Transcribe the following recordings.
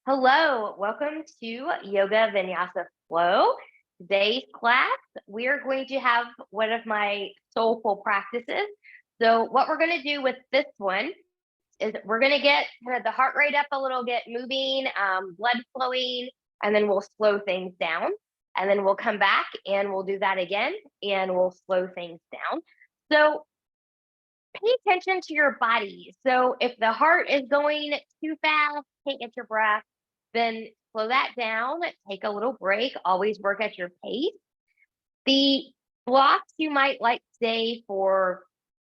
Hello, welcome to Yoga Vinyasa Flow. Today's class, we are going to have one of my soulful practices. So what we're going to do with this one is we're going to get kind of the heart rate up a little, get moving, blood flowing, and then we'll slow things down. And then we'll come back and we'll do that again, and we'll slow things down. So pay attention to your body. So if the heart is going too fast, can't get your breath, then slow that down, take a little break, always work at your pace. The blocks you might like today for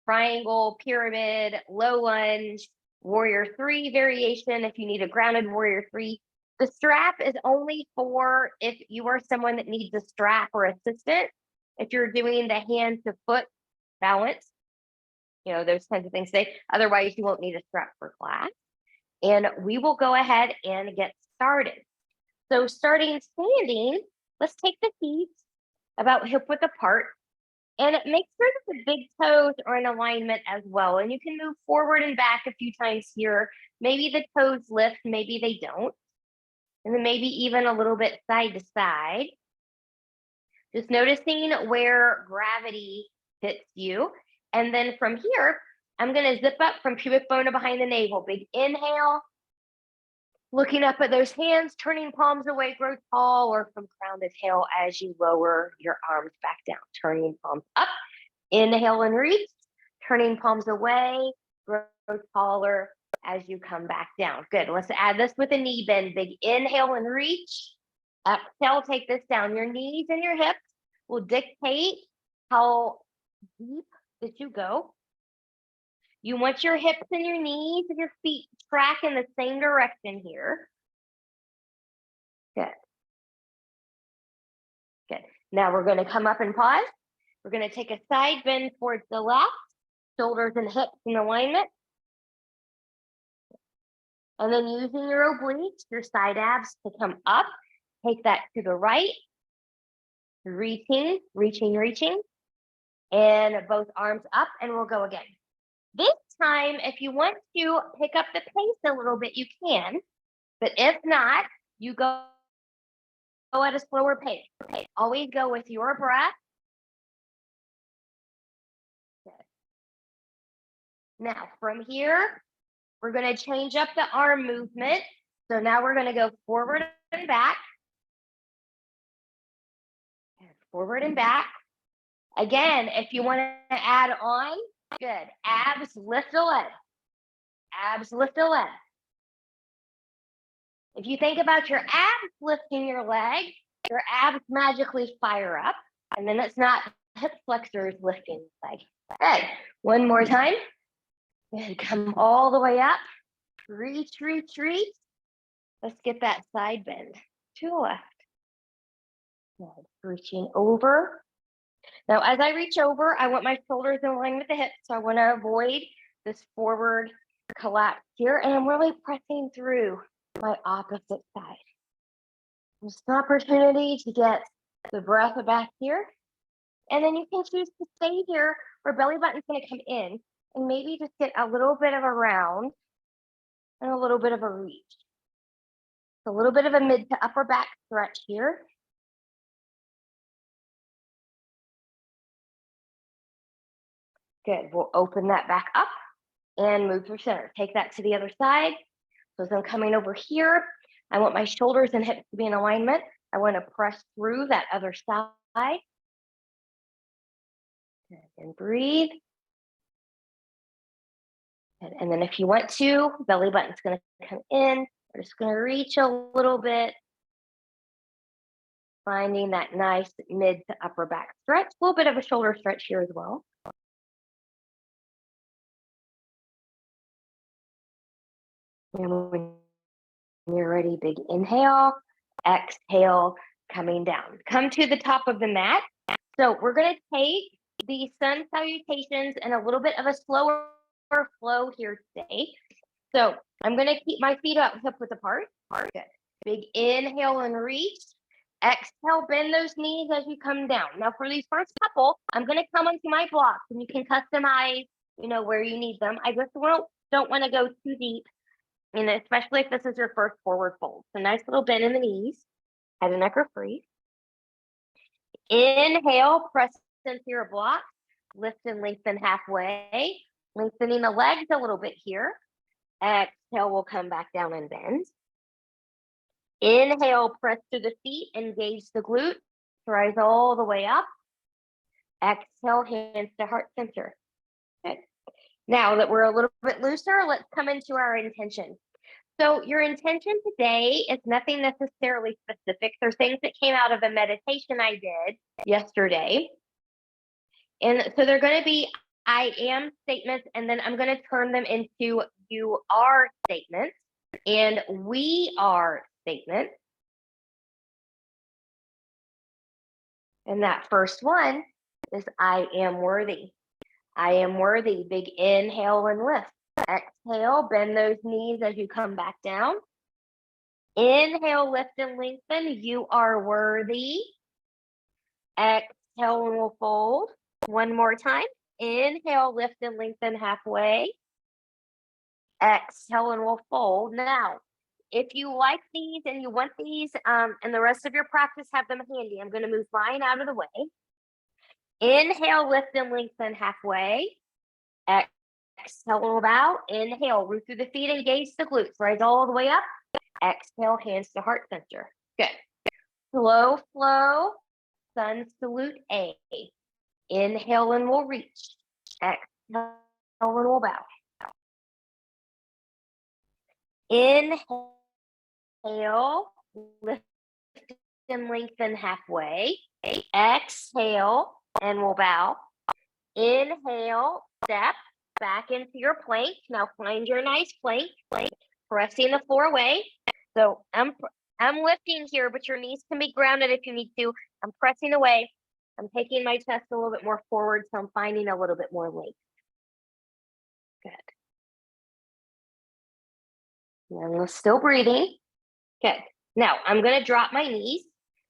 triangle, pyramid, low lunge, warrior three variation, if you need a grounded warrior three, the strap is only for if you are someone that needs a strap or assistant. If you're doing the hand to foot balance, those kinds of things today. Otherwise, you won't need a strap for class. And we will go ahead and get started. So starting standing, let's take the feet about hip width apart and make sure that the big toes are in alignment as well. And you can move forward and back a few times here. Maybe the toes lift, maybe they don't. And then maybe even a little bit side to side. Just noticing where gravity hits you. And then from here, I'm going to zip up from pubic bone to behind the navel. Big inhale. Looking up at those hands, turning palms away, grow tall, or from crown to tail as you lower your arms back down. Turning palms up. Inhale and reach. Turning palms away, grow taller as you come back down. Good. Let's add this with a knee bend. Big inhale and reach. Exhale, take this down. Your knees and your hips will dictate how deep that you go. You want your hips and your knees and your feet to track in the same direction here. Good. Good. Now we're going to come up and pause. We're going to take a side bend towards the left, shoulders and hips in alignment. And then using your obliques, your side abs to come up, take that to the right, reaching, and both arms up, and we'll go again. This time, if you want to pick up the pace a little bit, you can, but if not, you go at a slower pace. Always go with your breath. Good. Now, from here, we're going to change up the arm movement. So now we're going to go forward and back. Forward and back. Again, if you want to add on, good. Abs, lift a leg. Abs, lift a leg. If you think about your abs lifting your leg, your abs magically fire up. And then it's not hip flexors lifting the leg. Good. One more time. Good. Come all the way up. Reach, reach, reach. Let's get that side bend to the left. Good. Reaching over. Now, as I reach over, I want my shoulders in line with the hips. So I want to avoid this forward collapse here. And I'm really pressing through my opposite side. Just an opportunity to get the breath back here. And then you can choose to stay here where belly button's going to come in and maybe just get a little bit of a round and a little bit of a reach. A little bit of a mid to upper back stretch here. Good. We'll open that back up and move through center. Take that to the other side. So as I'm coming over here, I want my shoulders and hips to be in alignment. I want to press through that other side. Good. And breathe. Good. And then if you want to, belly button's going to come in. We're just going to reach a little bit. Finding that nice mid to upper back stretch. A little bit of a shoulder stretch here as well. And when you're ready, big inhale, exhale, coming down. Come to the top of the mat. So we're going to take the sun salutations and a little bit of a slower flow here today. So I'm going to keep my feet up, hip width apart. Good. Big inhale and reach. Exhale, bend those knees as you come down. Now for these first couple, I'm going to come onto my blocks and you can customize, where you need them. I just don't want to go too deep. And especially if this is your first forward fold. So nice little bend in the knees, head and neck are free. Inhale, press into your block, lift and lengthen halfway, lengthening the legs a little bit here. Exhale, we'll come back down and bend. Inhale, press to the feet, engage the glutes, rise all the way up. Exhale, hands to heart center. Good. Now that we're a little bit looser, let's come into our intention. So your intention today is nothing necessarily specific. There's things that came out of a meditation I did yesterday. And so they're going to be I am statements, and then I'm going to turn them into you are statements and we are statements. And that first one is I am worthy. I am worthy. Big inhale and lift. Exhale, bend those knees as you come back down. Inhale, lift and lengthen. You are worthy. Exhale and we'll fold. One more time. Inhale, lift and lengthen halfway. Exhale and we'll fold. Now, if you like these and you want these and the rest of your practice, have them handy. I'm going to move mine out of the way. Inhale, lift and lengthen halfway. Exhale, bow. Inhale, root through the feet, engage the glutes. Rise all the way up. Exhale, hands to heart center. Good. Slow flow. Sun salute A. Inhale and we'll reach. Exhale and we'll bow. Inhale, lift and lengthen halfway. Exhale and we'll bow. Inhale, step back into your plank. Now find your nice plank, pressing the floor away. So I'm lifting here, but your knees can be grounded if you need to. I'm pressing away. I'm taking my chest a little bit more forward, so I'm finding a little bit more length. Good. And we're still breathing. Good. Now I'm going to drop my knees.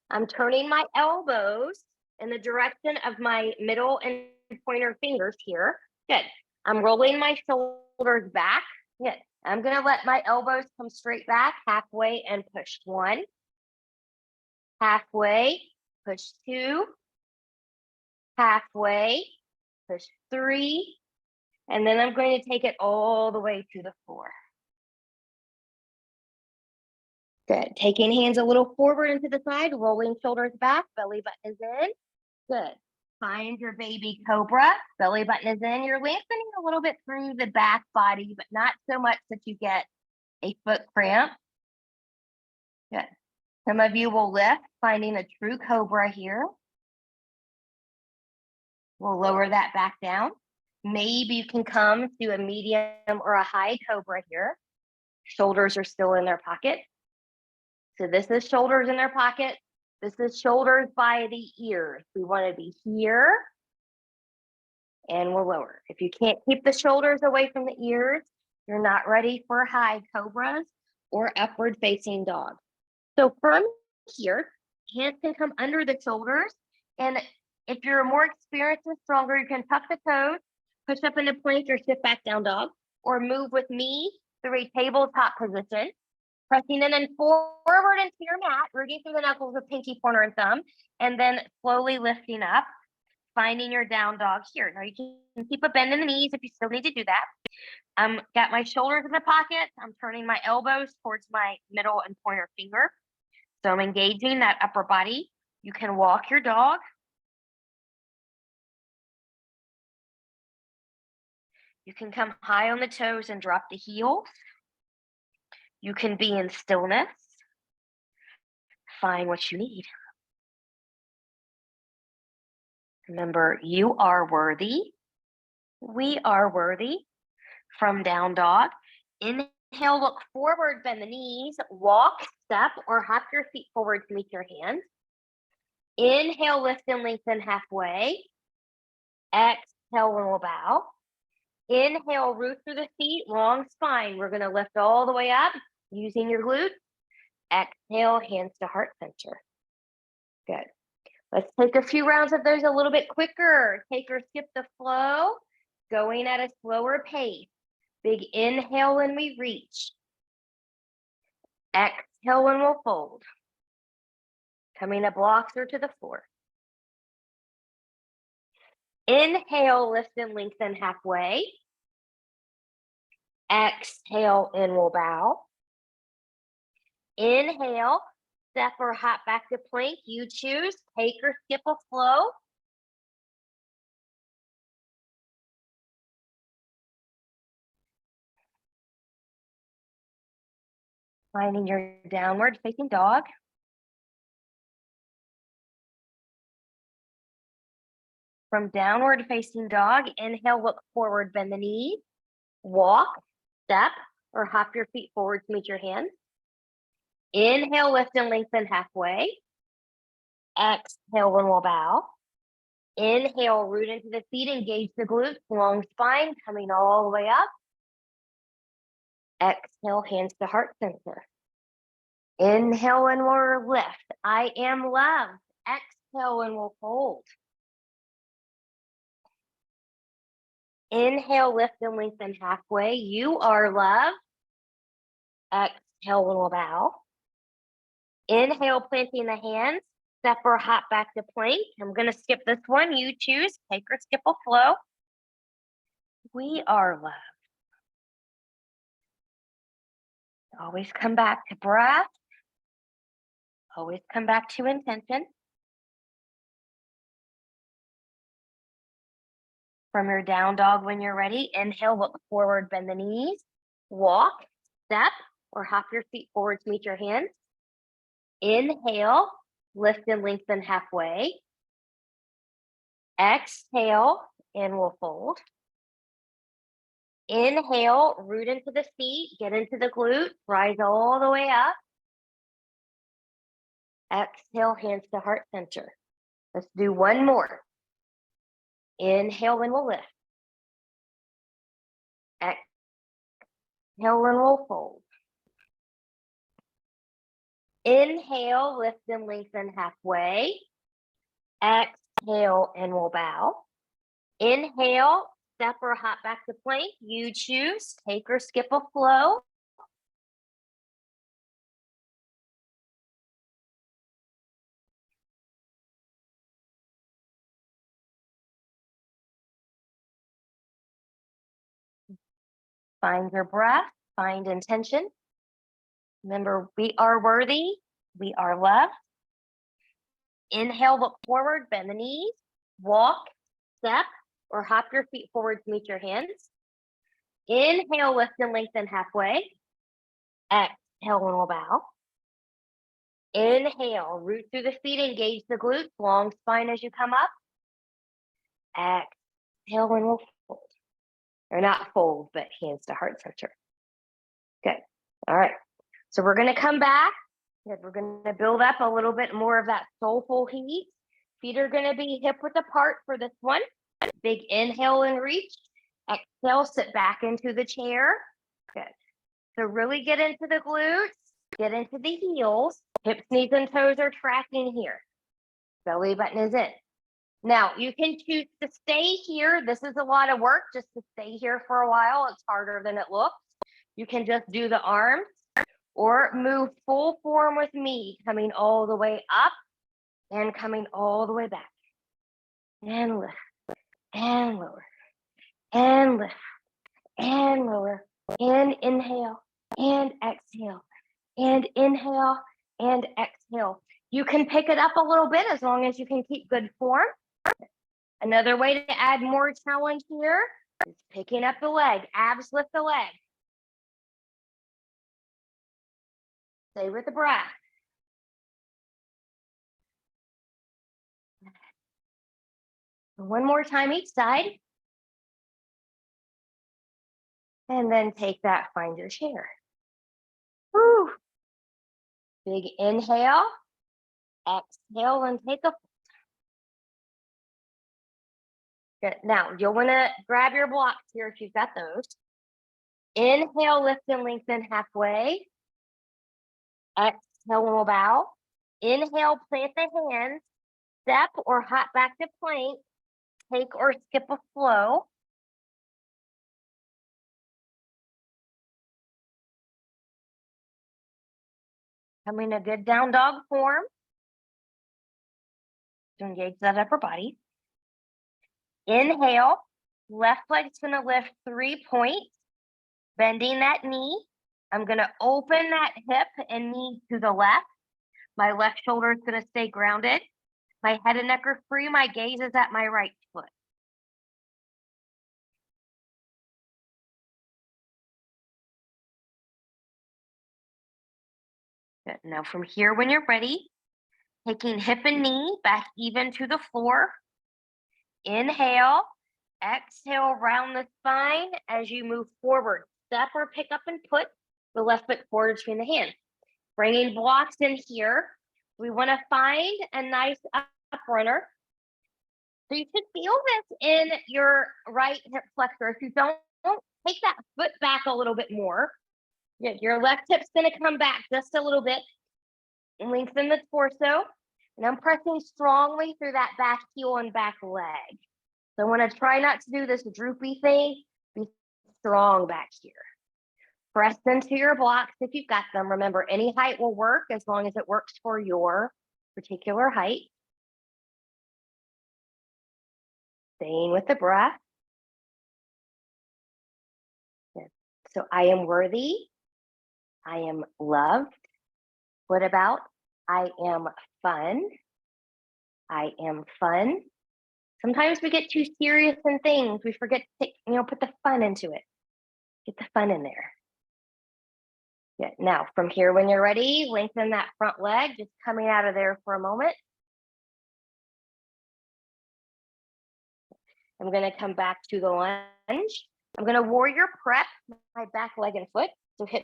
I'm turning my elbows in the direction of my middle and pointer fingers here. Good. I'm rolling my shoulders back. Good. I'm going to let my elbows come straight back halfway and push 1. Halfway, push 2. Halfway, push 3. And then I'm going to take it all the way to the floor. Good. Taking hands a little forward and to the side, rolling shoulders back, belly button is in. Good. Find your baby cobra, belly button is in. You're lengthening a little bit through the back body, but not so much that you get a foot cramp. Good. Some of you will lift, finding a true cobra here. We'll lower that back down. Maybe you can come to a medium or a high cobra here. Shoulders are still in their pocket. So this is shoulders in their pocket. This is shoulders by the ears. We want to be here and we'll lower. If you can't keep the shoulders away from the ears, you're not ready for high cobras or upward facing dog. So from here, hands can come under the shoulders. And if you're more experienced and stronger, you can tuck the toes, push up into plank or shift back down dog, or move with me through a tabletop position. Pressing in and forward into your mat, rooting through the knuckles with pinky, pointer, and thumb, and then slowly lifting up, finding your down dog here. Now you can keep a bend in the knees if you still need to do that. Got my shoulders in the pocket. I'm turning my elbows towards my middle and pointer finger. So I'm engaging that upper body. You can walk your dog. You can come high on the toes and drop the heels. You can be in stillness. Find what you need. Remember, you are worthy. We are worthy. From down dog. Inhale, look forward, bend the knees, walk, step, or hop your feet forward to meet your hands. Inhale, lift and lengthen halfway. Exhale, and we'll bow. Inhale, root through the feet, long spine. We're going to lift all the way up using your glutes. Exhale, hands to heart center. Good. Let's take a few rounds of those a little bit quicker. Take or skip the flow, going at a slower pace. Big inhale when we reach. Exhale and we'll fold. Coming up blocks or to the floor. Inhale, lift and lengthen halfway. Exhale and we'll bow. Inhale, step or hop back to plank. You choose. Take or skip a flow. Finding your downward facing dog. From downward facing dog, inhale, look forward, bend the knees. Walk, step, or hop your feet forward to meet your hands. Inhale, lift and lengthen halfway. Exhale, and we'll bow. Inhale, root into the feet, engage the glutes, long spine, coming all the way up. Exhale, hands to heart center. Inhale and we'll lift. I am loved. Exhale and we'll fold. Inhale, lift and lengthen halfway. You are loved. Exhale and we'll bow. Inhale, planting the hands. Step or hop back to plank. I'm going to skip this one. You choose. Take or skip a flow. We are loved. Always come back to breath. Always come back to intention. From your down dog when you're ready, inhale, look forward, bend the knees. Walk, step, or hop your feet forward to meet your hands. Inhale, lift and lengthen halfway. Exhale, and we'll fold. Inhale, root into the feet, get into the glutes, rise all the way up. Exhale, hands to heart center. Let's do one more. Inhale and we'll lift. Exhale and we'll fold. Inhale, lift and lengthen halfway. Exhale and we'll bow. Inhale, step or hop back to plank. You choose. Take or skip a flow. Find your breath. Find intention. Remember, we are worthy. We are loved. Inhale, look forward, bend the knees. Walk, step, or hop your feet forward to meet your hands. Inhale, lift and lengthen halfway. Exhale, and we'll bow. Inhale, root through the feet, engage the glutes, long spine as you come up. Exhale, and we'll fold. Or not fold, but hands to heart center. Good. All right. So we're going to come back. We're going to build up a little bit more of that soulful heat. Feet are going to be hip width apart for this one. Big inhale and reach. Exhale, sit back into the chair. Good. So really get into the glutes, get into the heels. Hips, knees, and toes are tracking here. Belly button is in. Now, you can choose to stay here. This is a lot of work just to stay here for a while. It's harder than it looks. You can just do the arms or move full form with me, coming all the way up and coming all the way back. And lift, and lower, and lift, and lower, and inhale, and exhale, and inhale, and exhale. You can pick it up a little bit as long as you can keep good form. Another way to add more challenge here is picking up the leg. Abs lift the leg. Stay with the breath. One more time each side. And then take that, find your chair. Woo. Big inhale. Exhale and take a fold. Good. Now, you'll want to grab your blocks here if you've got those. Inhale, lift and lengthen halfway. Exhale, and we'll bow. Inhale, plant the hands. Step or hop back to plank. Take or skip a flow. Coming a good down dog form to engage that upper body. Inhale, left leg's gonna lift 3 points, bending that knee. I'm gonna open that hip and knee to the left. My left shoulder is gonna stay grounded. My head and neck are free. My gaze is at my right foot. Good. Now from here, when you're ready, taking hip and knee back even to the floor. Inhale, exhale, round the spine as you move forward. Step or pick up and put the left foot forward between the hands. Bringing blocks in here. We want to find a nice up runner. So you should feel this in your right hip flexor. If you don't, take that foot back a little bit more. Your left hip's going to come back just a little bit. Lengthen the torso. And I'm pressing strongly through that back heel and back leg. So I want to try not to do this droopy thing. Be strong back here. Press into your blocks if you've got them. Remember, any height will work as long as it works for your particular height. Staying with the breath. Good. So I am worthy. I am loved. What about I am fun? I am fun. Sometimes we get too serious in things. We forget to put the fun into it. Get the fun in there. Good. Now, from here, when you're ready, lengthen that front leg, just coming out of there for a moment. I'm going to come back to the lunge. I'm going to warrior prep my back leg and foot. So hip,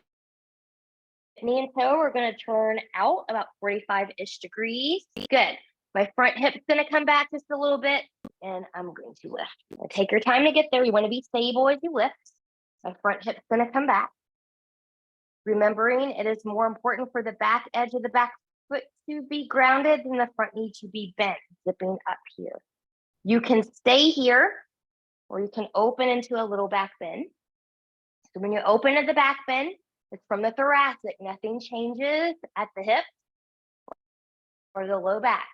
knee, and toe are going to turn out about 45-ish degrees. Good. My front hip's going to come back just a little bit, and I'm going to lift. Now, take your time to get there. You want to be stable as you lift. My front hip's going to come back. Remembering it is more important for the back edge of the back foot to be grounded than the front knee to be bent, zipping up here. You can stay here, or you can open into a little back bend. So when you open at the back bend, it's from the thoracic. Nothing changes at the hip or the low back.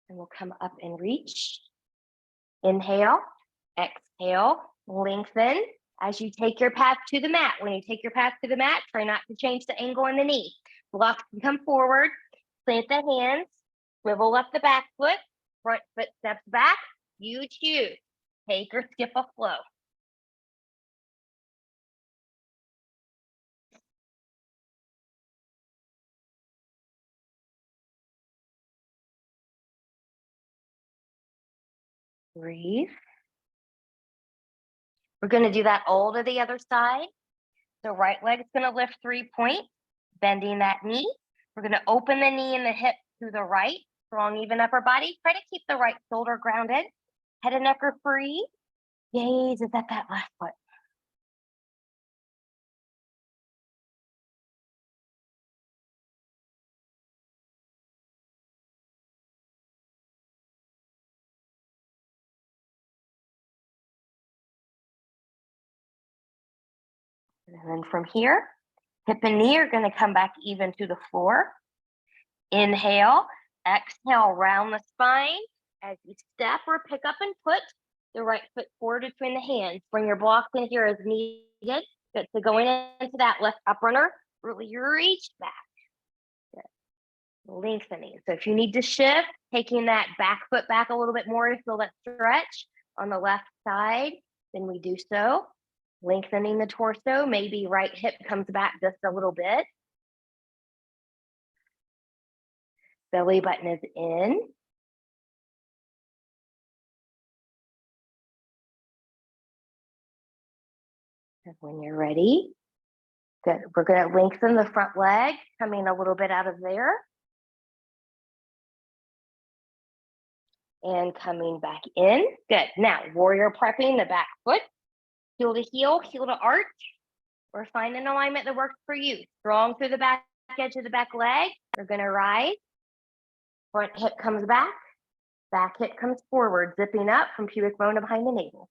And we'll come up and reach. Inhale, exhale, lengthen as you take your path to the mat. When you take your path to the mat, try not to change the angle in the knee. Blocks can come forward, plant the hands, swivel up the back foot, front foot steps back. You choose. Take or skip a flow. Breathe. We're going to do that all to the other side. So right leg's going to lift 3 points, bending that knee. We're going to open the knee and the hip to the right. Strong, even upper body. Try to keep the right shoulder grounded. Head and neck are free. Gaze is at that left foot. And then from here, hip and knee are going to come back even to the floor. Inhale, exhale, round the spine. As you step or pick up and put the right foot forward between the hands. Bring your blocks in here as needed. Good. So going into that left up runner, really reach back. Good. Lengthening. So if you need to shift, taking that back foot back a little bit more to feel that stretch on the left side, then we do so. Lengthening the torso, maybe right hip comes back just a little bit. Belly button is in. And when you're ready, good. We're going to lengthen the front leg, coming a little bit out of there. And coming back in. Good. Now, warrior prepping the back foot. Heel to arch. Or find an alignment that works for you. Strong through the back edge of the back leg. We're going to rise. Front hip comes back. Back hip comes forward, zipping up from pubic bone to behind the navel.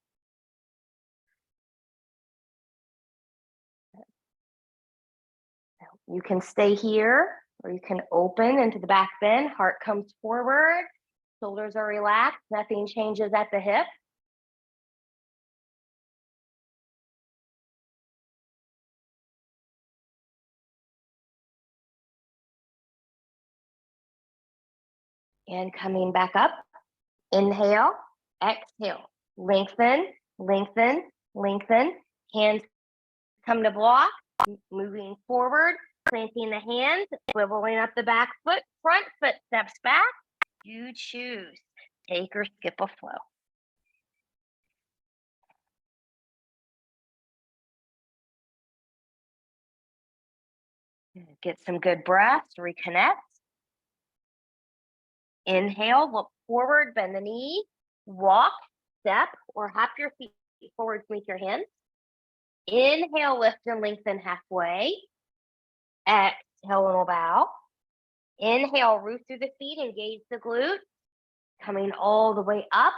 You can stay here or you can open into the back bend. Heart comes forward. Shoulders are relaxed. Nothing changes at the hip. And coming back up. Inhale, exhale. Lengthen, lengthen, lengthen. Hands come to block. Moving forward, planting the hands, swiveling up the back foot, front foot steps back. You choose. Take or skip a flow. Get some good breaths, reconnect. Inhale, look forward, bend the knee, walk, step, or hop your feet forward, meet your hands. Inhale, lift and lengthen halfway. Exhale, and we'll bow. Inhale, root through the feet, engage the glutes. Coming all the way up.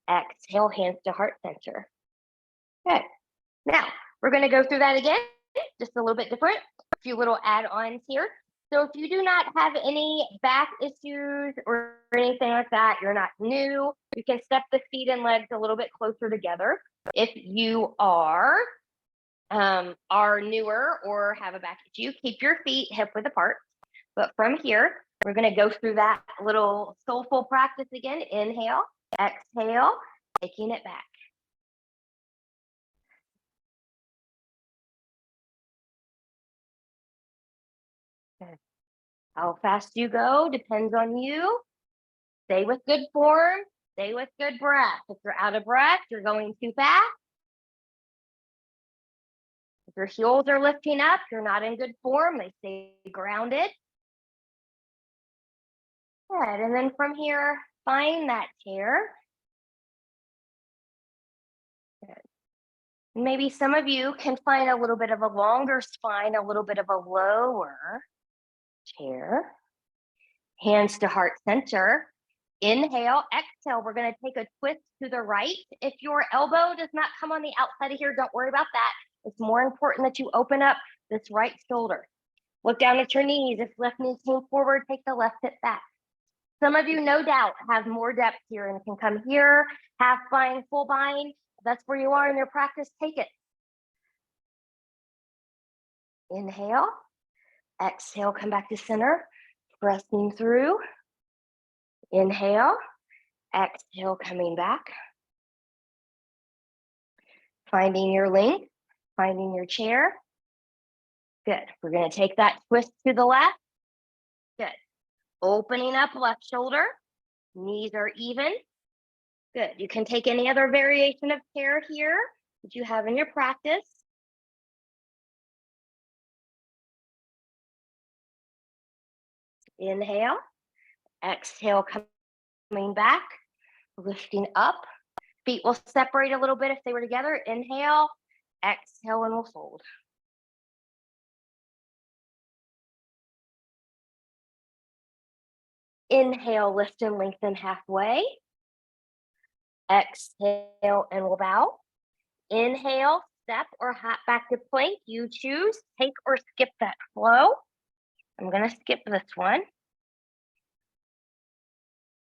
Exhale, hands to heart center. Good. Now, we're going to go through that again, just a little bit different. A few little add-ons here. So if you do not have any back issues or anything like that, you're not new, you can step the feet and legs a little bit closer together. If you are newer or have a back issue, keep your feet hip width apart. But from here, we're going to go through that little soulful practice again. Inhale, exhale, taking it back. Good. How fast you go depends on you. Stay with good form, stay with good breath. If you're out of breath, you're going too fast. If your heels are lifting up, you're not in good form, they stay grounded. Good, and then from here, find that chair. Good. Maybe some of you can find a little bit of a longer spine, a little bit of a lower chair. Hands to heart center. Inhale, exhale. We're going to take a twist to the right. If your elbow does not come on the outside of here, don't worry about that. It's more important that you open up this right shoulder. Look down at your knees. If left knee came forward, take the left hip back. Some of you, no doubt, have more depth here and can come here, half bind, full bind. If that's where you are in your practice, take it. Inhale, exhale, come back to center, pressing through. Inhale, exhale, coming back. Finding your length, finding your chair. Good. We're going to take that twist to the left. Good. Opening up left shoulder. Knees are even. Good. You can take any other variation of chair here that you have in your practice. Inhale. Exhale, coming back. Lifting up. Feet will separate a little bit if they were together. Inhale. Exhale, and we'll fold. Inhale, lift and lengthen halfway. Exhale, and we'll bow. Inhale, step or hop back to plank. You choose. Take or skip that flow. I'm going to skip this one.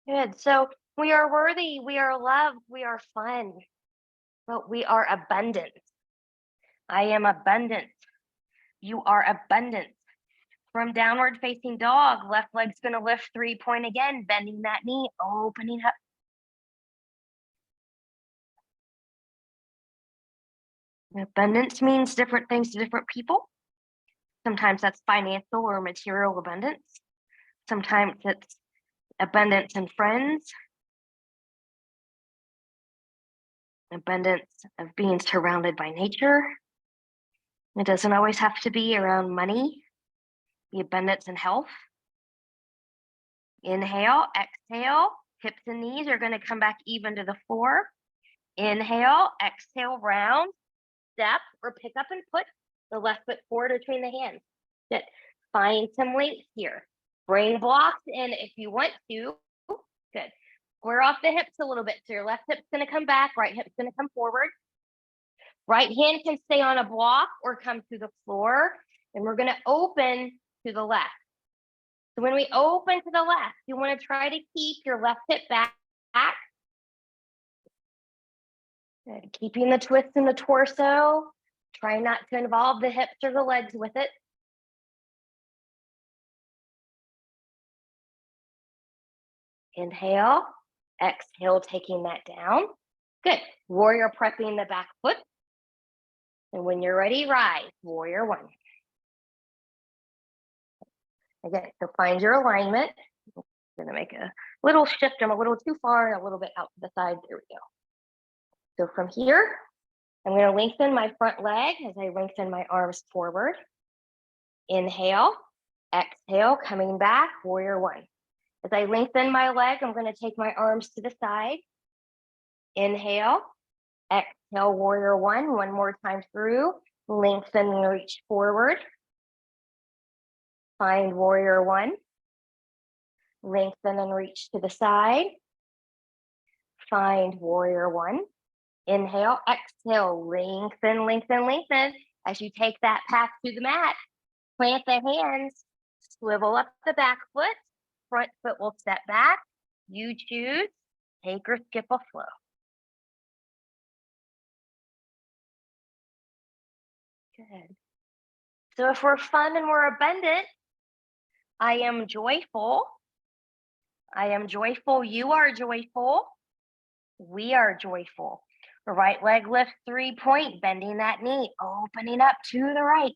Good. So we are worthy. We are loved. We are fun. But we are abundant. I am abundant. You are abundant. From downward facing dog, left leg's going to lift 3-point again, bending that knee, opening up. Abundance means different things to different people. Sometimes that's financial or material abundance. Sometimes it's abundance in friends. Abundance of being surrounded by nature. It doesn't always have to be around money. The abundance in health. Inhale, exhale. Hips and knees are going to come back even to the floor. Inhale, exhale, round, step, or pick up and put the left foot forward between the hands. Good. Find some length here. Bring blocks in if you want to. Good. Square off the hips a little bit. So your left hip's going to come back, right hip's going to come forward. Right hand can stay on a block or come to the floor. and we're going to open to the left. So when we open to the left, you want to try to keep your left hip back. Good. Keeping the twist in the torso. Try not to involve the hips or the legs with it. Inhale, exhale, taking that down. Good. Warrior prepping the back foot. And when you're ready, rise, warrior one. Again, so find your alignment. I'm gonna make a little shift. I'm a little too far and a little bit out to the side. There we go. So from here, I'm gonna lengthen my front leg as I lengthen my arms forward. Inhale, exhale, coming back, warrior one. As I lengthen my leg, I'm gonna take my arms to the side. Inhale, exhale, warrior one. One more time through. Lengthen and reach forward. Find warrior one. Lengthen and reach to the side. Find warrior one. Inhale, exhale, lengthen, lengthen, lengthen. As you take that path to the mat, plant the hands, swivel up the back foot, front foot will step back. You choose, take or skip a flow. Good. So if we're fun and we're abundant, I am joyful. I am joyful. You are joyful. We are joyful. The right leg lifts 3-point, bending that knee, opening up to the right.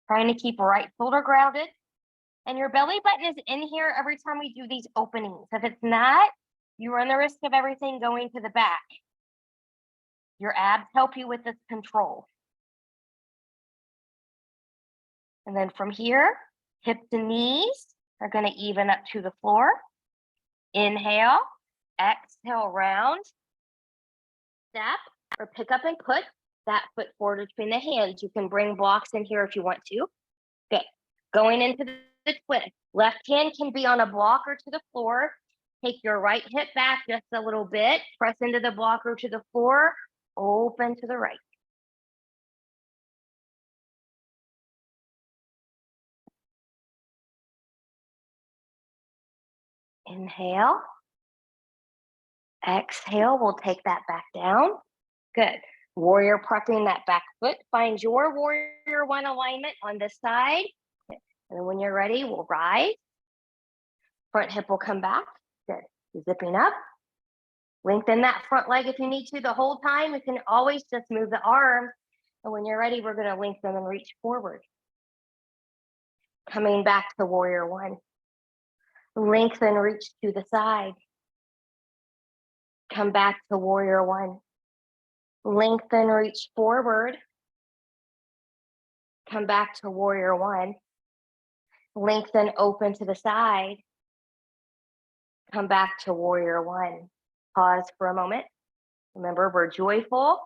Trying to keep right shoulder grounded. And your belly button is in here every time we do these openings. If it's not, you run the risk of everything going to the back. Your abs help you with this control. And then from here, hips and knees are going to even up to the floor. Inhale, exhale, round, step, or pick up and put that foot forward between the hands. You can bring blocks in here if you want to. Good. Going into the twist. Left hand can be on a block or to the floor. Take your right hip back just a little bit. Press into the block or to the floor. Open to the right. Inhale. Exhale, we'll take that back down. Good. Warrior prepping that back foot. Find your warrior one alignment on this side. And then when you're ready, we'll rise. Front hip will come back. Good. Zipping up. Lengthen that front leg if you need to the whole time. You can always just move the arms. And when you're ready, we're going to lengthen and reach forward. Coming back to warrior one. Lengthen, reach to the side. Come back to warrior one. Lengthen, reach forward. Come back to warrior one. Lengthen, open to the side. Come back to warrior one. Pause for a moment. Remember, we're joyful.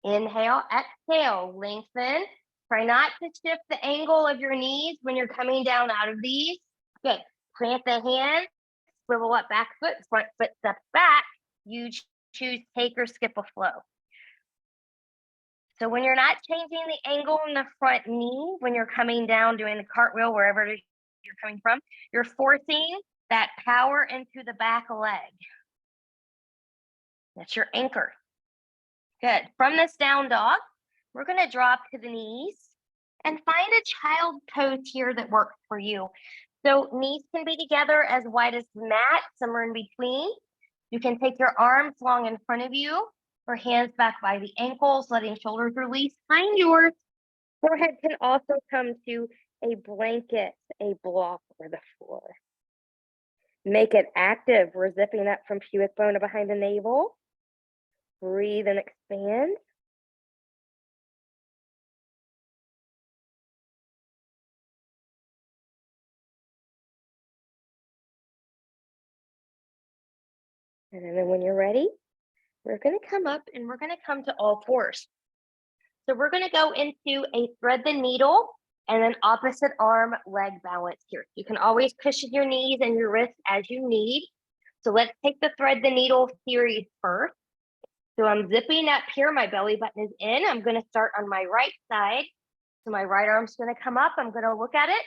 Inhale, exhale, lengthen. Try not to shift the angle of your knees when you're coming down out of these. Good. Plant the hands, swivel up back foot, front foot steps back. You choose take or skip a flow. So when you're not changing the angle in the front knee, when you're coming down doing the cartwheel, wherever you're coming from, you're forcing that power into the back leg. That's your anchor. Good. From this down dog, we're going to drop to the knees and find a child pose here that works for you. So knees can be together as wide as the mat, somewhere in between. You can take your arms long in front of you or hands back by the ankles, letting shoulders release. Find yours. Forehead can also come to a blanket, a block, or the floor. Make it active. We're zipping up from pubic bone to behind the navel. Breathe and expand. And then when you're ready, we're going to come up and we're going to come to all fours. So we're going to go into a thread the needle and then opposite arm leg balance here. You can always cushion your knees and your wrists as you need. So let's take the thread the needle series first. So I'm zipping up here. My belly button is in. I'm going to start on my right side. So my right arm's gonna come up, I'm gonna look at it,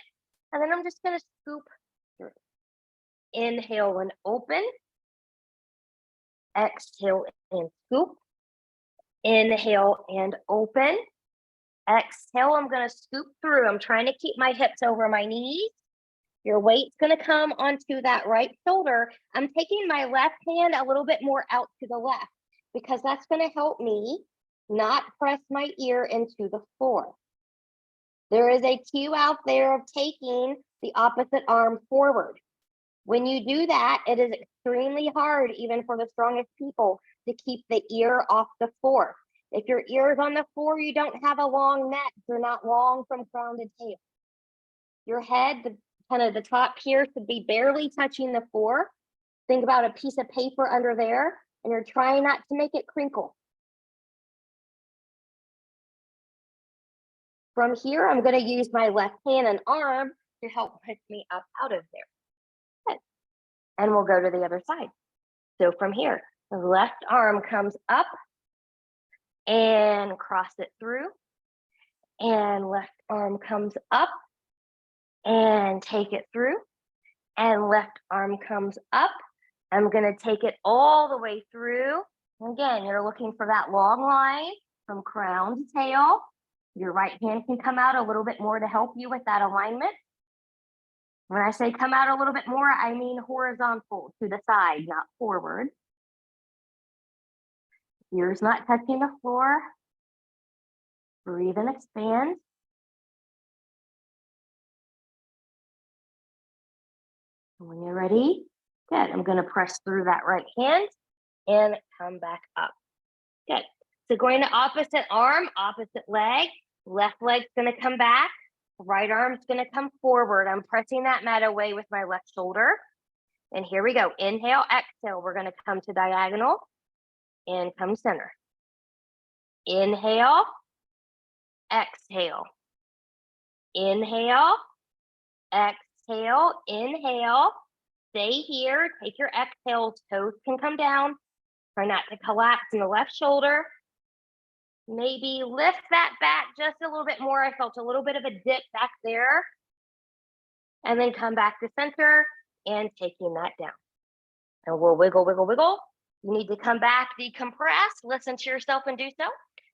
and then I'm just gonna scoop through. Inhale and open. Exhale and scoop. Inhale and open. Exhale, I'm gonna scoop through. I'm trying to keep my hips over my knees. Your weight's gonna come onto that right shoulder. I'm taking my left hand a little bit more out to the left because that's gonna help me not press my ear into the floor. There is a cue out there of taking the opposite arm forward. When you do that, it is extremely hard, even for the strongest people, to keep the ear off the floor. If your ear is on the floor, you don't have a long neck. You're not long from crown to tail. Your head, kind of the top here, should be barely touching the floor. Think about a piece of paper under there, and you're trying not to make it crinkle. From here, I'm going to use my left hand and arm to help push me up out of there. Good. And we'll go to the other side. So from here, the left arm comes up and cross it through. And left arm comes up and take it through. And left arm comes up. I'm going to take it all the way through. Again, you're looking for that long line from crown to tail. Your right hand can come out a little bit more to help you with that alignment. When I say come out a little bit more, I mean horizontal to the side, not forward. Ears not touching the floor. Breathe and expand. When you're ready, good. I'm going to press through that right hand and come back up. Good. So going to opposite arm, opposite leg. Left leg's going to come back. Right arm's going to come forward. I'm pressing that mat away with my left shoulder. And here we go. Inhale, exhale. We're going to come to diagonal and come center. Inhale, exhale. Inhale, exhale, inhale. Stay here. Take your exhale. Toes can come down. Try not to collapse in the left shoulder. Maybe lift that back just a little bit more. I felt a little bit of a dip back there. And then come back to center and taking that down. And we'll wiggle, wiggle, wiggle. You need to come back, decompress, listen to yourself and do so.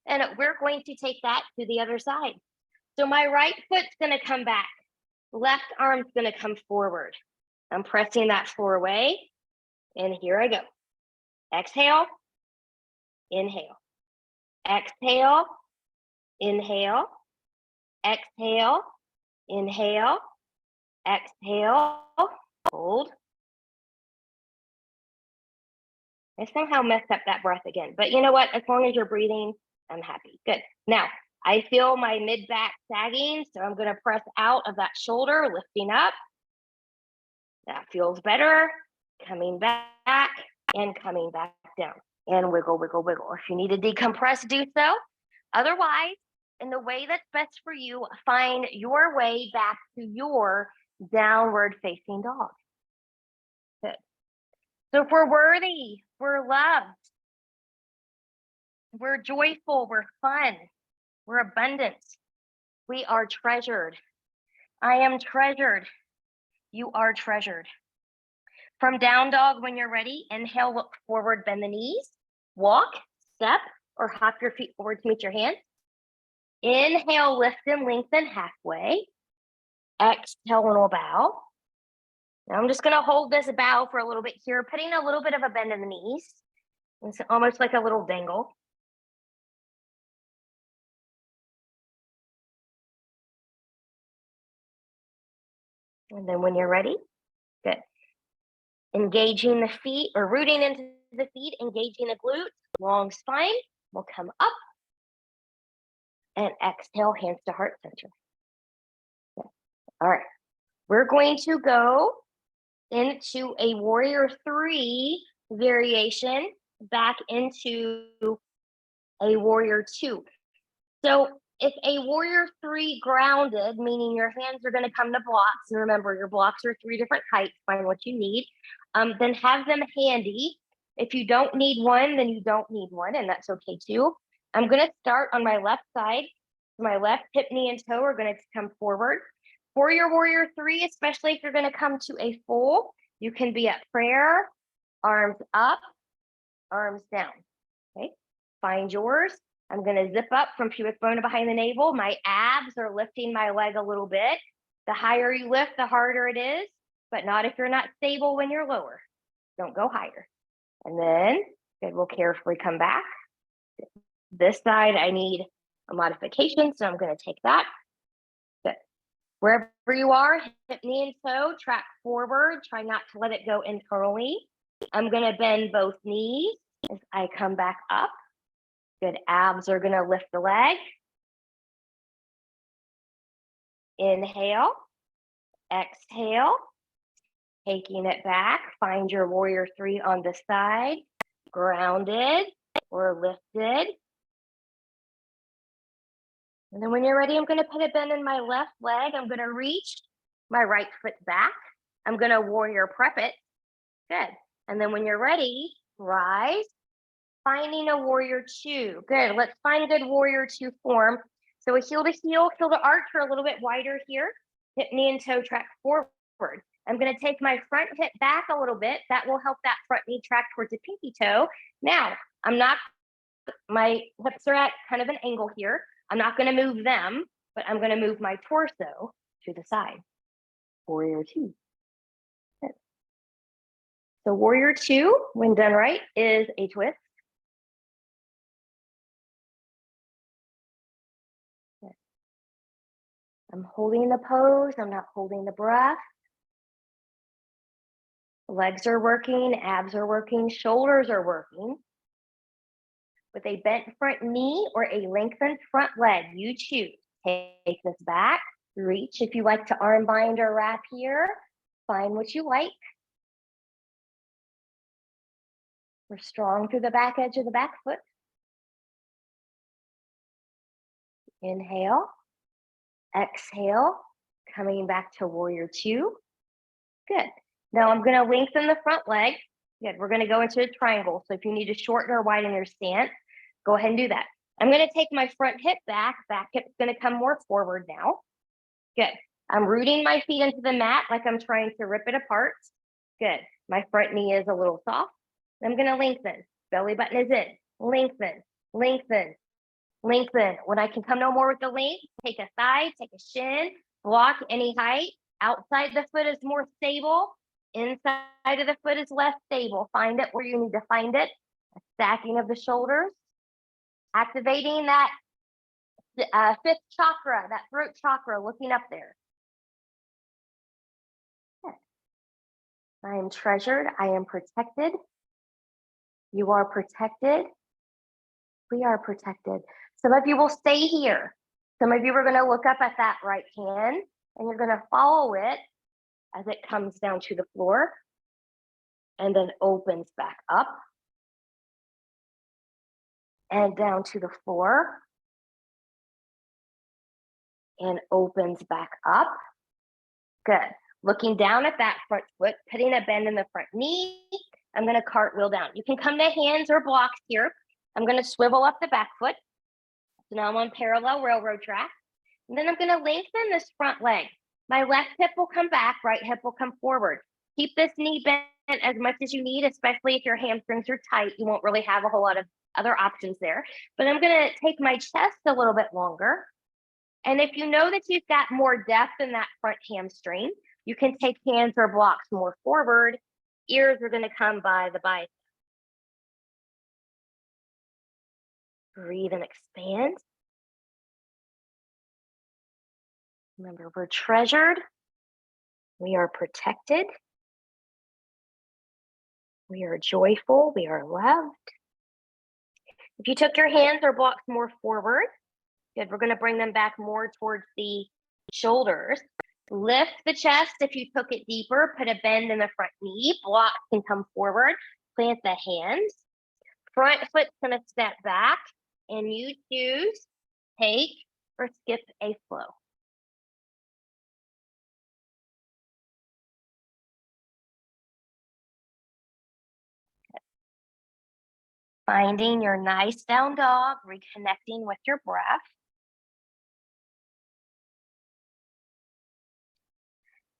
And we're going to take that to the other side. So my right foot's going to come back. Left arm's going to come forward. I'm pressing that floor away. And here I go. Exhale, inhale. Exhale, inhale, exhale, inhale, exhale, hold. I somehow messed up that breath again, but you know what? As long as you're breathing, I'm happy. Good. Now, I feel my mid-back sagging, so I'm going to press out of that shoulder, lifting up. That feels better. Coming back and coming back down. And wiggle, wiggle, wiggle. If you need to decompress, do so. Otherwise, in the way that's best for you, find your way back to your downward facing dog. Good. So if we're worthy, we're loved, we're joyful, we're fun, we're abundant, we are treasured. I am treasured. You are treasured. From down dog, when you're ready, inhale, look forward, bend the knees, walk, step, or hop your feet forward to meet your hands. Inhale, lift and lengthen halfway. Exhale, and we'll bow. Now I'm just going to hold this bow for a little bit here, putting a little bit of a bend in the knees. It's almost like a little dangle. And then when you're ready, good. Engaging the feet or rooting into the feet, engaging the glutes, long spine. We'll come up and exhale, hands to heart center. Okay. All right. We're going to go into a warrior 3 variation back into a warrior 2. So if a warrior 3 grounded, meaning your hands are going to come to blocks, and remember your blocks are 3 different heights, find what you need, then have them handy. If you don't need one, then you don't need one, and that's okay too. I'm going to start on my left side. My left hip, knee, and toe are going to come forward. For your warrior three, especially if you're going to come to a full, you can be at prayer, arms up, arms down. Okay, find yours. I'm going to zip up from pubic bone to behind the navel. My abs are lifting my leg a little bit. The higher you lift, the harder it is, but not if you're not stable when you're lower. Don't go higher. And then good, we'll carefully come back. This side, I need a modification, so I'm going to take that. Good. Wherever you are, hip, knee, and toe, track forward. Try not to let it go internally. I'm going to bend both knees as I come back up. Good. Abs are going to lift the leg. Inhale. Exhale. Taking it back. Find your warrior three on the side. Grounded or lifted. And then when you're ready, I'm going to put a bend in my left leg. I'm going to reach my right foot back. I'm going to warrior prep it. Good. And then when you're ready, rise, finding a warrior two. Good. Let's find a good warrior two form. So a heel to heel arch are a little bit wider here. Hip, knee, and toe track forward. I'm going to take my front hip back a little bit. That will help that front knee track towards the pinky toe. Now, my hips are at kind of an angle here. I'm not going to move them, but I'm going to move my torso to the side. Warrior two. Good. So warrior two, when done right, is a twist. Good. I'm holding the pose. I'm not holding the breath. Legs are working, abs are working, shoulders are working. With a bent front knee or a lengthened front leg, you choose. Take this back, reach. If you like to arm bind or wrap here, find what you like. We're strong through the back edge of the back foot. Inhale, exhale, coming back to warrior two. Good. Now I'm going to lengthen the front leg. Good. We're going to go into a triangle. So if you need to shorten or widen your stance, go ahead and do that. I'm going to take my front hip back. Back hip's going to come more forward now. Good. I'm rooting my feet into the mat like I'm trying to rip it apart. Good. My front knee is a little soft. I'm going to lengthen. Belly button is in. Lengthen, lengthen, lengthen. When I can come no more with the length, take a thigh, take a shin, block any height. Outside the foot is more stable. Inside of the foot is less stable. Find it where you need to find it. A stacking of the shoulders. Activating that fifth chakra, that throat chakra, looking up there. Good. I am treasured. I am protected. You are protected. We are protected. Some of you will stay here. Some of you are going to look up at that right hand and you're going to follow it as it comes down to the floor and then opens back up and down to the floor and opens back up. Good. Looking down at that front foot, putting a bend in the front knee. I'm going to cartwheel down. You can come to hands or blocks here. I'm going to swivel up the back foot. So now I'm on parallel railroad track. And then I'm going to lengthen this front leg. My left hip will come back, right hip will come forward. Keep this knee bent as much as you need, especially if your hamstrings are tight. You won't really have a whole lot of other options there. But I'm going to take my chest a little bit longer. And if you know that you've got more depth in that front hamstring, you can take hands or blocks more forward. Ears are going to come by the bicep. Breathe and expand. Remember, we're treasured. We are protected. We are joyful. We are loved. If you took your hands or blocks more forward, good, we're going to bring them back more towards the shoulders. Lift the chest if you took it deeper. Put a bend in the front knee. Blocks can come forward. Plant the hands. Front foot's going to step back. And you choose take or skip a flow. Finding your nice down dog, reconnecting with your breath.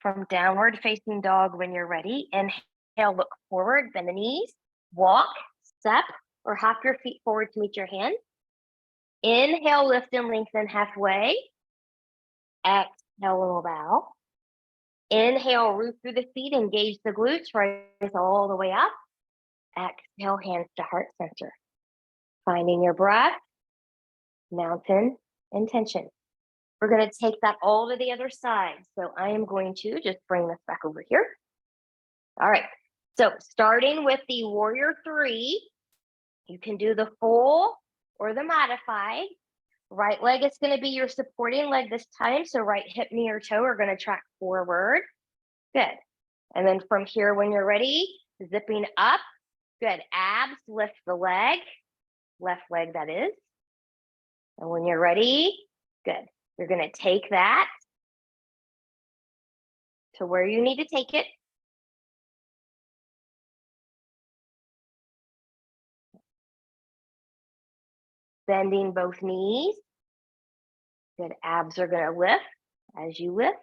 from downward facing dog when you're ready. Inhale, look forward, bend the knees, walk, step, or hop your feet forward to meet your hands. Inhale, lift and lengthen halfway. Exhale, little bow. Inhale, root through the feet, engage the glutes, rise all the way up. Exhale, hands to heart center. Finding your breath, mountain intention. We're going to take that all to the other side. So I am going to just bring this back over here. All right. So starting with the warrior 3, you can do the full or the modified. Right leg is going to be your supporting leg this time. So right hip, knee, or toe are going to track forward. Good. And then from here, when you're ready, zipping up. Good. Abs, lift the leg. Left leg, that is. And when you're ready, good. You're going to take that to where you need to take it. Bending both knees. Good. Abs are going to lift as you lift.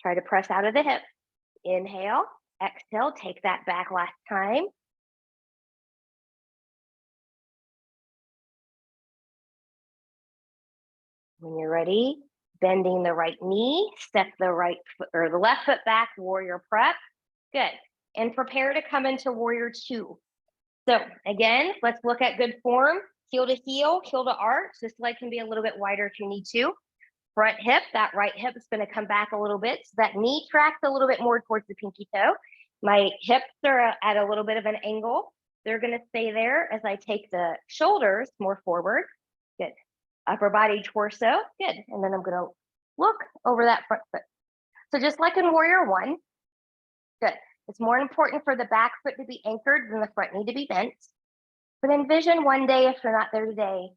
Try to press out of the hip. Inhale, exhale, take that back last time. When you're ready, bending the right knee, step the right foot or the left foot back, warrior prep. Good. And prepare to come into warrior 2. So again, let's look at good form. Heel to heel, heel to arch. This leg can be a little bit wider if you need to. Front hip, that right hip is going to come back a little bit. So that knee tracks a little bit more towards the pinky toe. My hips are at a little bit of an angle. They're going to stay there as I take the shoulders more forward. Good. Upper body, torso. Good. And then I'm going to look over that front foot. So just like in warrior 1, good. It's more important for the back foot to be anchored than the front knee to be bent. But envision one day, if you're not there today,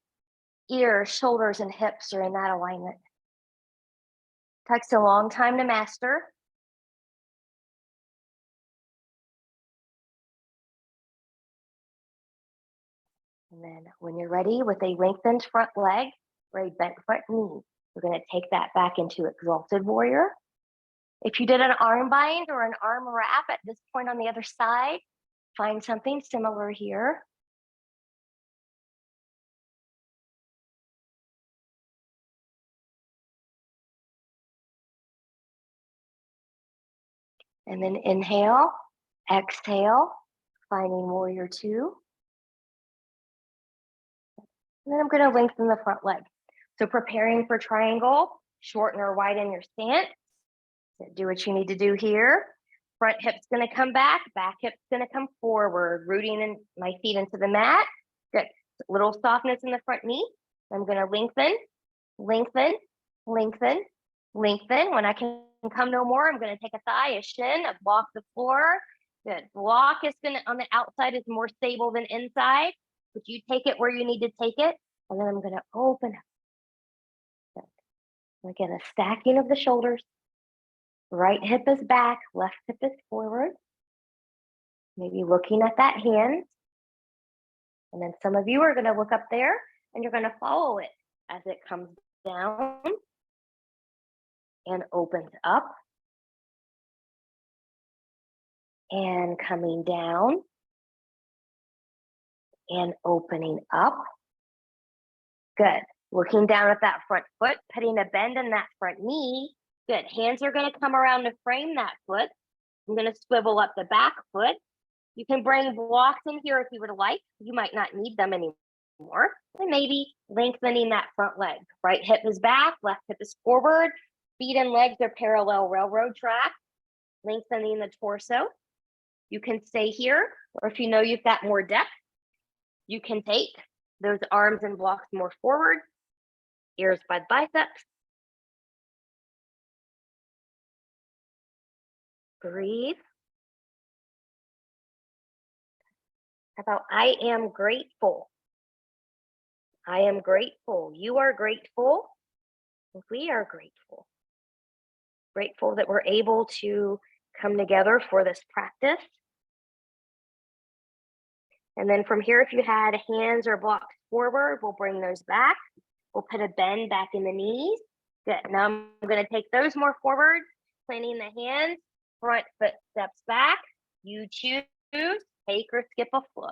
ears, shoulders, and hips are in that alignment. Takes a long time to master. And then when you're ready with a lengthened front leg or a bent front knee, we're going to take that back into exalted warrior. If you did an arm bind or an arm wrap at this point on the other side, find something similar here. And then inhale, exhale, finding warrior 2. And then I'm going to lengthen the front leg. So preparing for triangle, shorten or widen your stance. Do what you need to do here. Front hip's going to come back hip's going to come forward, rooting in my feet into the mat. Good. A little softness in the front knee. I'm going to lengthen, lengthen, lengthen, lengthen. When I can come no more, I'm going to take a thigh, a shin, a block the floor. Good. Block is going to, on the outside, is more stable than inside, but you take it where you need to take it. And then I'm going to open up. Good. Again, a stacking of the shoulders. Right hip is back, left hip is forward. Maybe looking at that hand. And then some of you are going to look up there and you're going to follow it as it comes down and opens up. And coming down and opening up. Good. Looking down at that front foot, putting a bend in that front knee. Good. Hands are going to come around to frame that foot. I'm going to swivel up the back foot. You can bring blocks in here if you would like. You might not need them anymore. And maybe lengthening that front leg. Right hip is back, left hip is forward. Feet and legs are parallel railroad track. Lengthening the torso. You can stay here, or if you know you've got more depth, you can take those arms and blocks more forward. Ears by the biceps. Breathe. How about I am grateful? I am grateful. You are grateful. We are grateful. Grateful that we're able to come together for this practice. And then from here, if you had hands or blocks forward, we'll bring those back. We'll put a bend back in the knees. Good. Now I'm going to take those more forward, planting the hands, front foot steps back. You choose, take or skip a flow.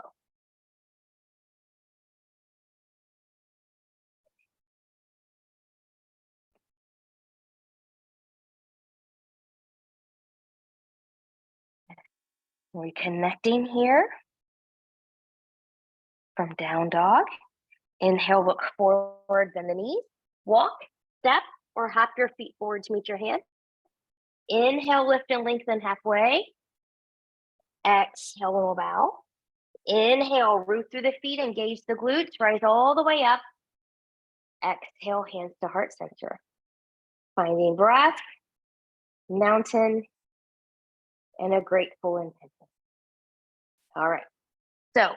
Reconnecting here from down dog. Inhale, look forward, bend the knees. Walk, step, or hop your feet forward to meet your hand. Inhale, lift and lengthen halfway. Exhale, we'll bow. Inhale, root through the feet, engage the glutes, rise all the way up. Exhale, hands to heart center. Finding breath, mountain, and a grateful intention. All right, so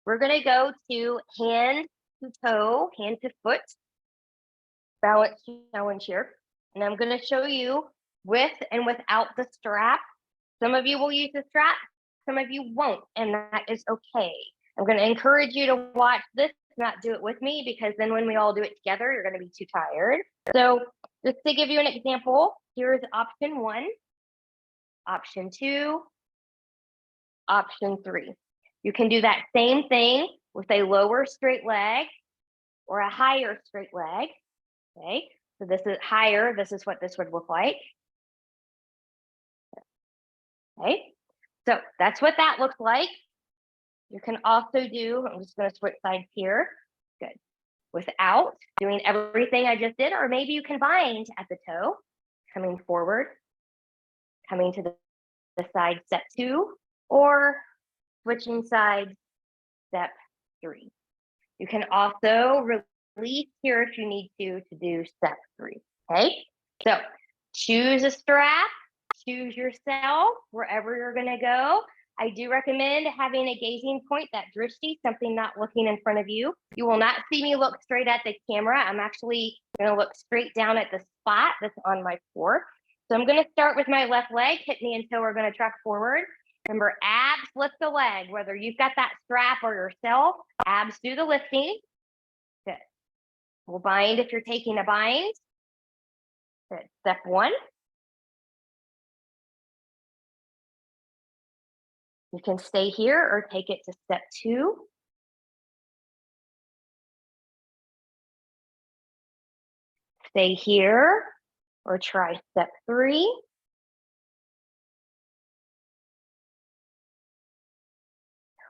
we're gonna go to hand to toe, hand to foot, balance challenge here. And I'm gonna show you with and without the strap. Some of you will use the strap, some of you won't, and that is okay. I'm gonna encourage you to watch this, not do it with me, because then when we all do it together, you're gonna be too tired. So just to give you an example, here's option 1, option 2, option 3. You can do that same thing with a lower straight leg or a higher straight leg. Okay, so this is higher. This is what this would look like. Okay, so that's what that looks like. You can also do, I'm just going to switch sides here. Good. Without doing everything I just did, or maybe you can bind at the toe, coming forward, coming to the side, step 2, or switching sides, step 3. You can also release here if you need to do step 3. Okay, so choose a strap, choose yourself wherever you're going to go. I do recommend having a gazing point, that drishti, something not looking in front of you. You will not see me look straight at the camera. I'm actually going to look straight down at the spot that's on my floor. So I'm going to start with my left leg, hip, knee, and toe. We're going to track forward. Remember, abs lift the leg, whether you've got that strap or yourself, abs do the lifting. Good. We'll bind if you're taking a bind. Good. Step 1. You can stay here or take it to step 2. Stay here or try step 3.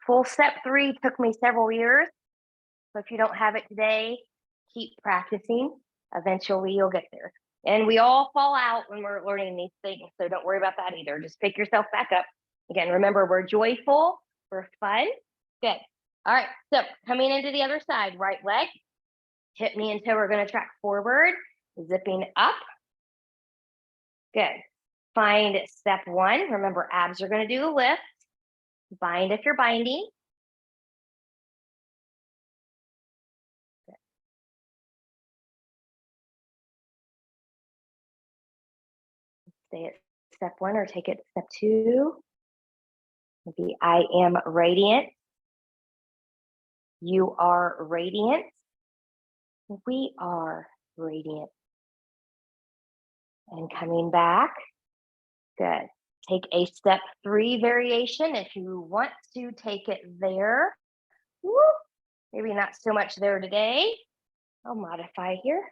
Full step 3 took me several years. So if you don't have it today, keep practicing. Eventually you'll get there. And we all fall out when we're learning these things. So don't worry about that either. Just pick yourself back up. Again, remember, we're joyful, we're fun. Good. All right, so coming into the other side, right leg, hip, knee, and toe, we're gonna track forward, zipping up. Good. Find step 1. Remember, abs are gonna do the lift. Bind if you're binding. Good. Stay at step 1 or take it to step 2. Maybe I am radiant. You are radiant. We are radiant. And coming back. Good. Take a step 3 variation if you want to take it there. Woo. Maybe not so much there today. I'll modify here.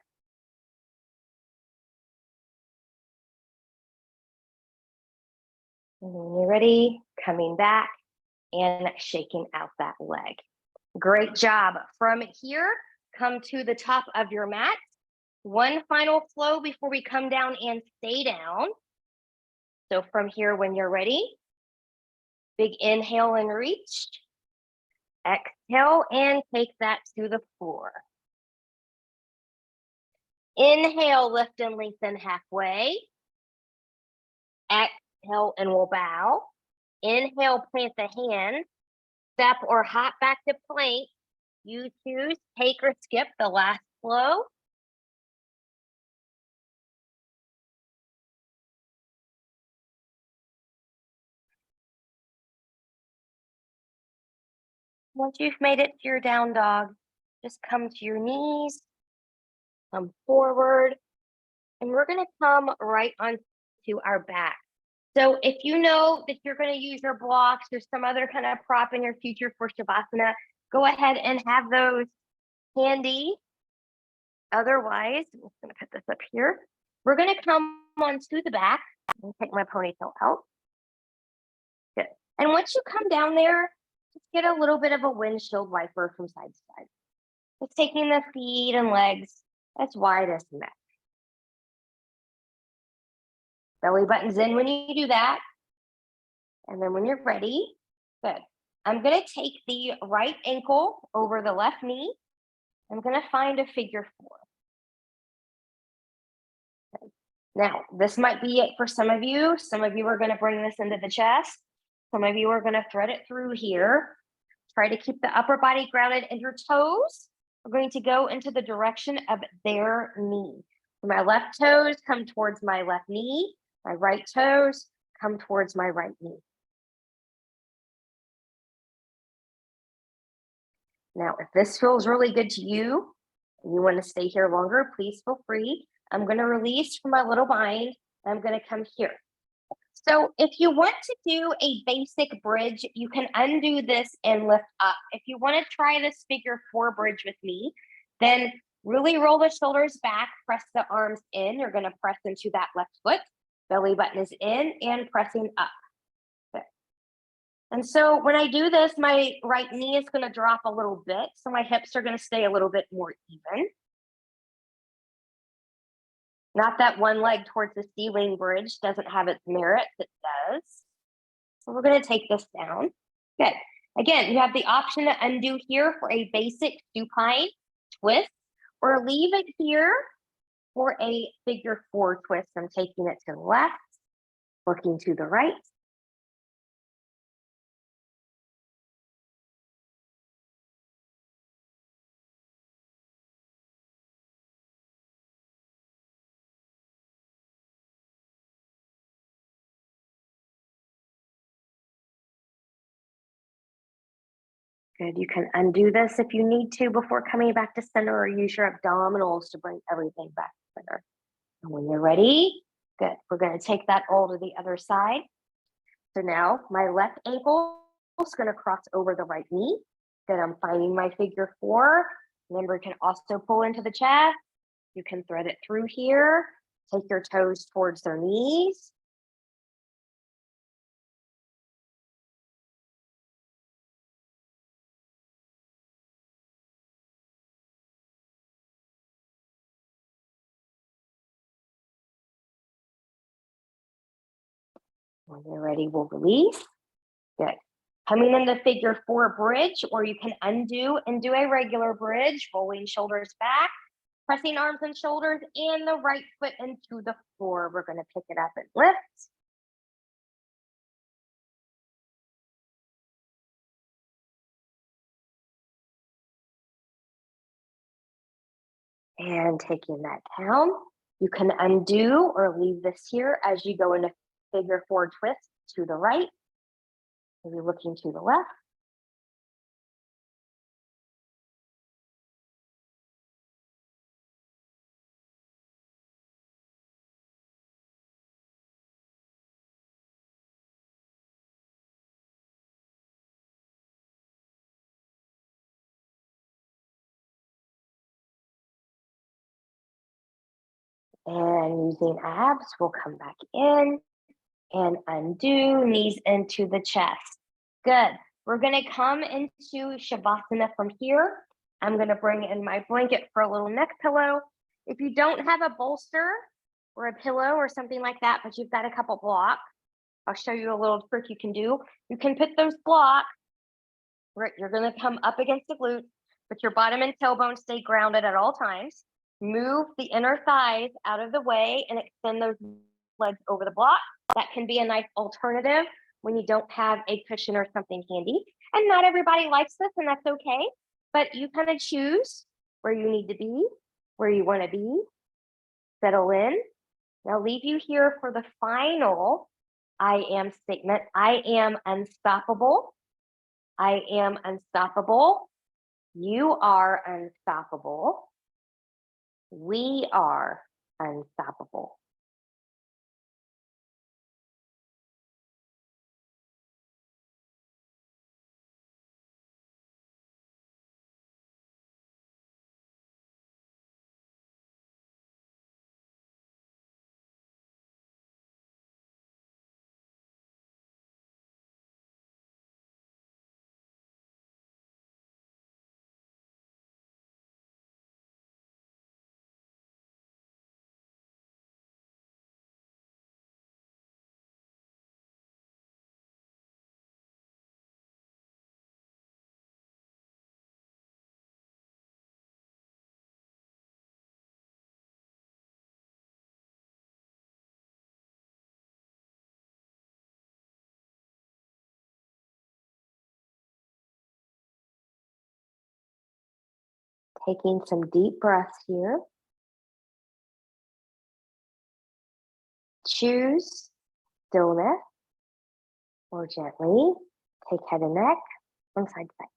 And when you're ready, coming back and shaking out that leg. Great job. From here, come to the top of your mat. One final flow before we come down and stay down. So from here, when you're ready, big inhale and reach. Exhale and take that to the floor. Inhale, lift and lengthen halfway. Exhale and we'll bow. Inhale, plant the hands. Step or hop back to plank. You choose, take or skip the last flow. Once you've made it to your down dog, just come to your knees, come forward, and we're going to come right onto our back. So if you know that you're going to use your blocks or some other kind of prop in your future for Shavasana, go ahead and have those handy. Otherwise, I'm just going to put this up here. We're going to come onto the back and take my ponytail out. Good. And once you come down there, just get a little bit of a windshield wiper from side to side. Just taking the feet and legs as wide as the neck. Belly button's in when you do that. And then when you're ready, good. I'm going to take the right ankle over the left knee. I'm going to find a figure 4. Okay. Now, this might be it for some of you. Some of you are going to bring this into the chest. Some of you are going to thread it through here. Try to keep the upper body grounded, and your toes are going to go into the direction of their knee. So my left toes come towards my left knee. My right toes come towards my right knee. Now, if this feels really good to you and you want to stay here longer, please feel free. I'm going to release from my little bind. I'm going to come here. So if you want to do a basic bridge, you can undo this and lift up. If you want to try this figure 4 bridge with me, then really roll the shoulders back, press the arms in. You're going to press into that left foot. Belly button is in and pressing up. Good. And so when I do this, my right knee is going to drop a little bit. So my hips are going to stay a little bit more even. Not that one leg towards the ceiling bridge doesn't have its merits, it does. So we're going to take this down. Good. Again, you have the option to undo here for a basic supine twist, or leave it here for a figure 4 twist. I'm taking it to the left, looking to the right. Good. You can undo this if you need to before coming back to center, or use your abdominals to bring everything back to center. And when you're ready, good. We're going to take that all to the other side. So now my left ankle is going to cross over the right knee. Good. I'm finding my figure 4. Remember, you can also pull into the chest. You can thread it through here. Take your toes towards their knees. When you're ready, we'll release. Good. Coming in the figure 4 bridge, or you can undo and do a regular bridge, rolling shoulders back, pressing arms and shoulders, and the right foot into the floor. We're going to pick it up and lift. And taking that down, you can undo or leave this here as you go into figure 4 twist to the right. Maybe looking to the left. And using abs, we'll come back in and undo, knees into the chest. Good. We're going to come into Shavasana from here. I'm going to bring in my blanket for a little neck pillow. If you don't have a bolster or a pillow or something like that, but you've got a couple blocks, I'll show you a little trick you can do. You can put those blocks where you're going to come up against the glute, but your bottom and tailbone stay grounded at all times. Move the inner thighs out of the way and extend those legs over the block. That can be a nice alternative when you don't have a cushion or something handy. And not everybody likes this, and that's okay. But you kind of choose where you need to be, where you want to be. Settle in. Now leave you here for the final I am statement. I am unstoppable. I am unstoppable. You are unstoppable. We are unstoppable. Taking some deep breaths here. Choose stillness or gently take head and neck from side to side.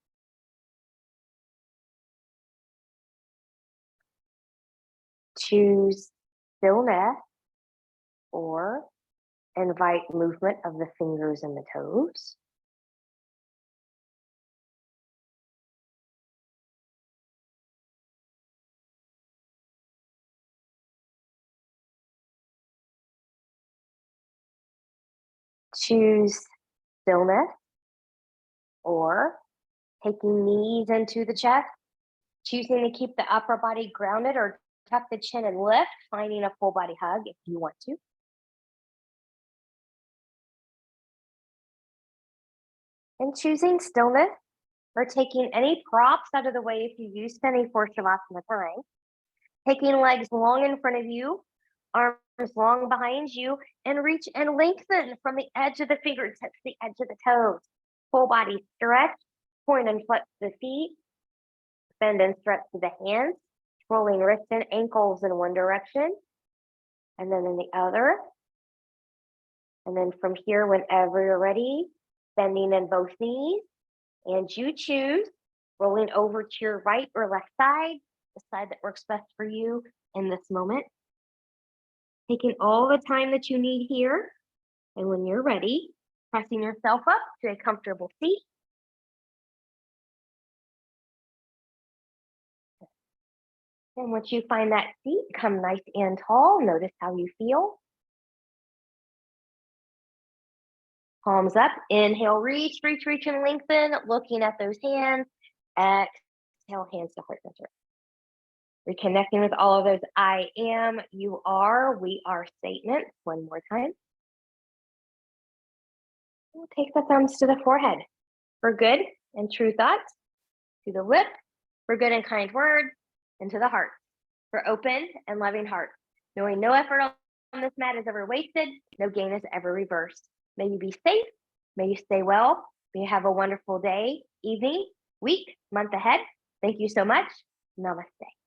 Choose stillness or invite movement of the fingers and the toes. Choose stillness or taking knees into the chest, choosing to keep the upper body grounded or tuck the chin and lift, finding a full body hug if you want to. And choosing stillness or taking any props out of the way if you use standing for Shavasana time. Taking legs long in front of you, arms long behind you, and reach and lengthen from the edge of the fingertips to the edge of the toes. Full body stretch, point and flex the feet, bend and stretch to the hands, rolling wrists and ankles in one direction, and then in the other. And then from here, whenever you're ready, bending in both knees, and you choose, rolling over to your right or left side, the side that works best for you in this moment. Taking all the time that you need here, and when you're ready, pressing yourself up to a comfortable seat. And once you find that seat, come nice and tall. Notice how you feel. Palms up, inhale, reach, reach, reach, and lengthen, looking at those hands. Exhale, hands to heart center. Reconnecting with all of those I am, you are, we are statements. One more time. We'll take the thumbs to the forehead for good and true thoughts, to the lip for good and kind words, and to the heart for open and loving heart. Knowing no effort on this mat is ever wasted, no gain is ever reversed. May you be safe, may you stay well, may you have a wonderful day, evening, week, month ahead. Thank you so much. Namaste.